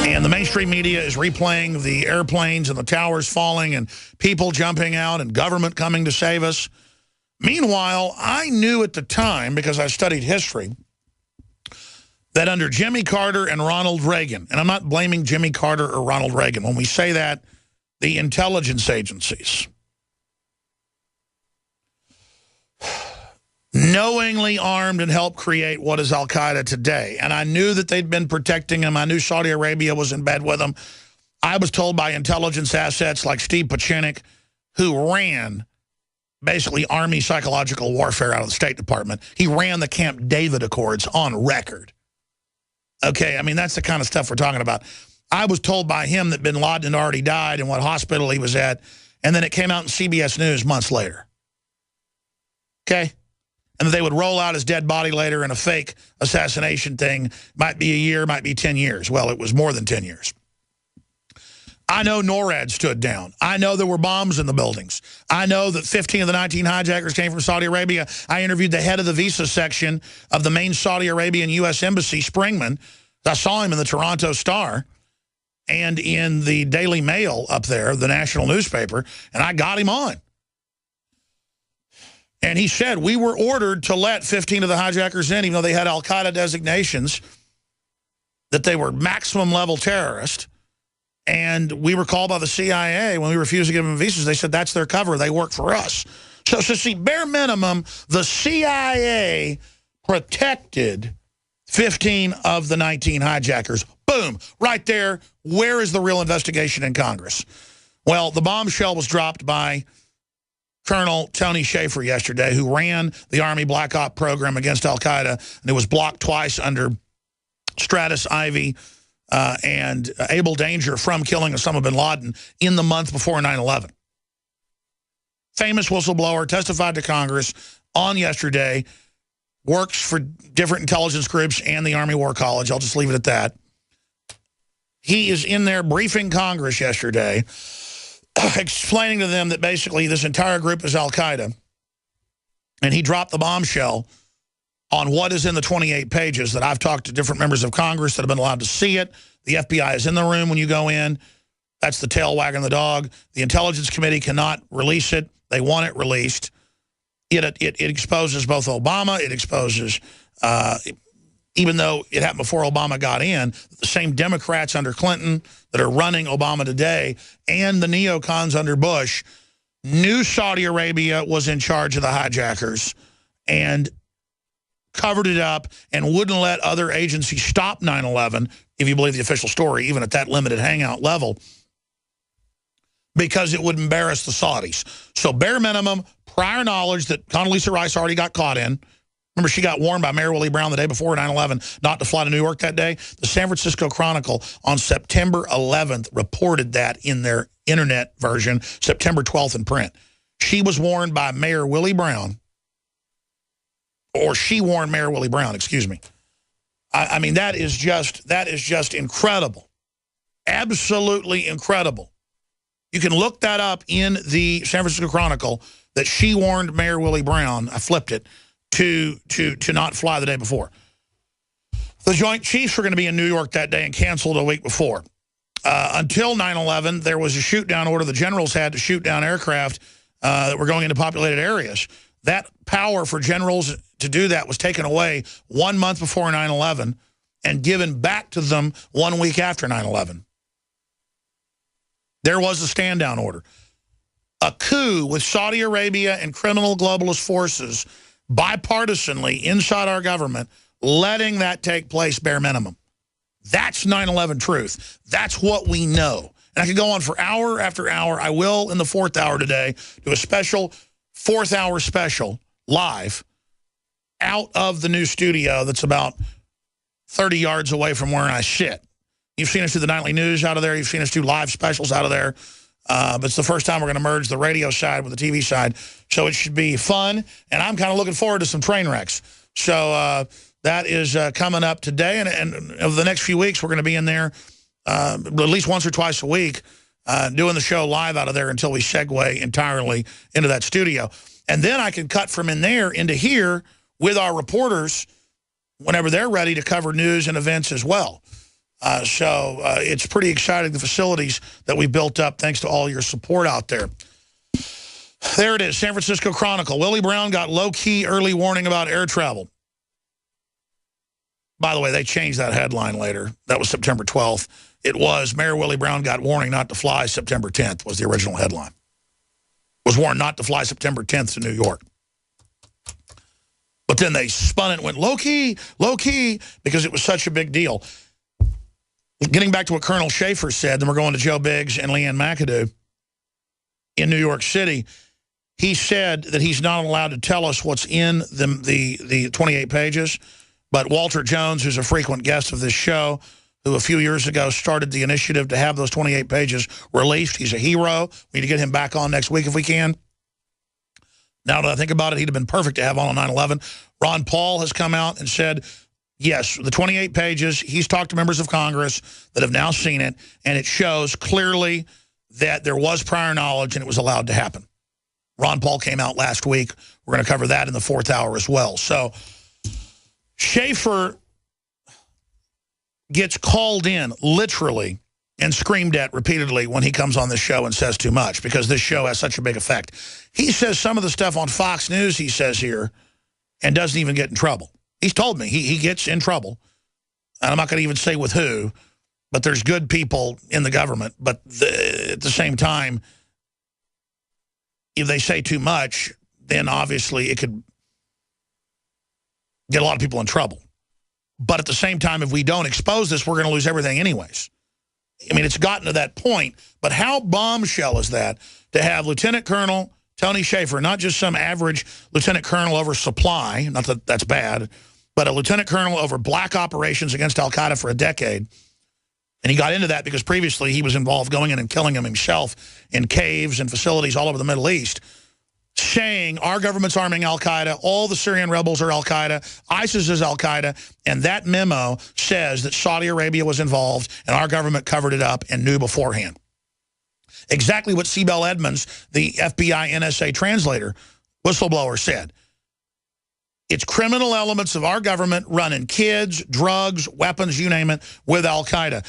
And the mainstream media is replaying the airplanes and the towers falling and people jumping out and government coming to save us. Meanwhile, I knew at the time, because I studied history, that under Jimmy Carter and Ronald Reagan, and I'm not blaming Jimmy Carter or Ronald Reagan, when we say that, the intelligence agencies knowingly armed and helped create what is al-Qaeda today. And I knew that they'd been protecting them. I knew Saudi Arabia was in bed with them. I was told by intelligence assets like Steve Pieczenik, who ran basically Army psychological warfare out of the State Department. He ran the Camp David Accords on record. Okay, I mean, that's the kind of stuff we're talking about. I was told by him that bin Laden had already died and what hospital he was at, and then it came out in CBS News months later. Okay? And they would roll out his dead body later in a fake assassination thing. Might be a year, might be 10 years. Well, it was more than 10 years. I know NORAD stood down. I know there were bombs in the buildings. I know that 15 of the 19 hijackers came from Saudi Arabia. I interviewed the head of the visa section of the main Saudi Arabian U.S. Embassy, Springmann. I saw him in the Toronto Star and in the Daily Mail up there, the national newspaper, and I got him on. And he said, we were ordered to let 15 of the hijackers in, even though they had al-Qaeda designations, that they were maximum level terrorists. And we were called by the CIA when we refused to give them visas. They said, that's their cover. They work for us. So see, bare minimum, the CIA protected 15 of the 19 hijackers. Boom, right there. Where is the real investigation in Congress? Well, the bombshell was dropped by Colonel Tony Shaffer yesterday, who ran the Army Black Op program against al-Qaeda, and it was blocked twice under Stratus Ivy and able danger from killing Osama bin Laden in the month before 9/11. Famous whistleblower, testified to Congress on yesterday, works for different intelligence groups and the Army War College. I'll just leave it at that. He is in there briefing Congress yesterday, explaining to them that basically this entire group is al-Qaeda. And he dropped the bombshell on what is in the 28 pages that I've talked to different members of Congress that have been allowed to see it. The FBI is in the room when you go in. That's the tail wagging the dog. The Intelligence Committee cannot release it. They want it released. It exposes both Obama. It exposes, even though it happened before Obama got in, the same Democrats under Clinton that are running Obama today and the neocons under Bush knew Saudi Arabia was in charge of the hijackers and covered it up and wouldn't let other agencies stop 9/11, if you believe the official story, even at that limited hangout level, because it would embarrass the Saudis. So bare minimum, prior knowledge that Condoleezza Rice already got caught in. Remember, she got warned by Mayor Willie Brown the day before 9/11 not to fly to New York that day. The San Francisco Chronicle on September 11th reported that in their internet version, September 12th in print. She was warned by Mayor Willie Brown, or she warned Mayor Willie Brown, excuse me. I mean, that is just incredible. Absolutely incredible. You can look that up in the San Francisco Chronicle that she warned Mayor Willie Brown, I flipped it, to not fly the day before. The Joint Chiefs were going to be in New York that day and canceled a week before. Until 9/11, there was a shoot-down order the generals had to shoot down aircraft that were going into populated areas. That power for generals to do that was taken away 1 month before 9/11 and given back to them 1 week after 9/11. There was a stand-down order. A coup with Saudi Arabia and criminal globalist forces bipartisanly inside our government, letting that take place bare minimum. That's 9/11 truth. That's what we know. And I could go on for hour after hour. I will, in the 4th hour today, do a special 4th hour special live out of the new studio that's about 30 yards away from where I sit. You've seen us do the nightly news out of there. You've seen us do live specials out of there. But it's the first time we're going to merge the radio side with the TV side. So it should be fun. And I'm kind of looking forward to some train wrecks. So that is coming up today. And over the next few weeks, we're going to be in there at least once or twice a week doing the show live out of there until we segue entirely into that studio. And then I can cut from in there into here with our reporters whenever they're ready to cover news and events as well. So it's pretty exciting, the facilities that we built up thanks to all your support out there. There it is, San Francisco Chronicle. Willie Brown got low-key early warning about air travel. By the way, they changed that headline later. That was September 12th. It was Mayor Willie Brown got warning not to fly September 10th was the original headline. Was warned not to fly September 10th to New York. But then they spun it and went low-key, because it was such a big deal. Getting back to what Colonel Shaffer said, then we're going to Joe Biggs and Leanne McAdoo in New York City. He said that he's not allowed to tell us what's in the 28 pages, but Walter Jones, who's a frequent guest of this show, who a few years ago started the initiative to have those 28 pages released. He's a hero. We need to get him back on next week if we can. Now that I think about it, he'd have been perfect to have on 9/11. Ron Paul has come out and said, yes, the 28 pages, he's talked to members of Congress that have now seen it, and it shows clearly that there was prior knowledge and it was allowed to happen. Ron Paul came out last week. We're going to cover that in the 4th hour as well. So Shaffer gets called in, literally, and screamed at repeatedly when he comes on this show and says too much, because this show has such a big effect. He says some of the stuff on Fox News, he says here, and doesn't even get in trouble. He's told me he gets in trouble. And I'm not going to even say with who, but there's good people in the government. But at the same time, if they say too much, then obviously it could get a lot of people in trouble. But at the same time, if we don't expose this, we're going to lose everything anyways. I mean, it's gotten to that point. But how bombshell is that to have Lieutenant Colonel Tony Shaffer, not just some average lieutenant colonel over supply, not that that's bad, but a lieutenant colonel over black operations against al-Qaeda for a decade. And he got into that because previously he was involved going in and killing them himself in caves and facilities all over the Middle East, saying our government's arming al-Qaeda, all the Syrian rebels are al-Qaeda, ISIS is al-Qaeda, and that memo says that Saudi Arabia was involved and our government covered it up and knew beforehand. Exactly what Sibel Edmonds, the FBI NSA translator, whistleblower, said. It's criminal elements of our government running kids, drugs, weapons, you name it, with al-Qaeda.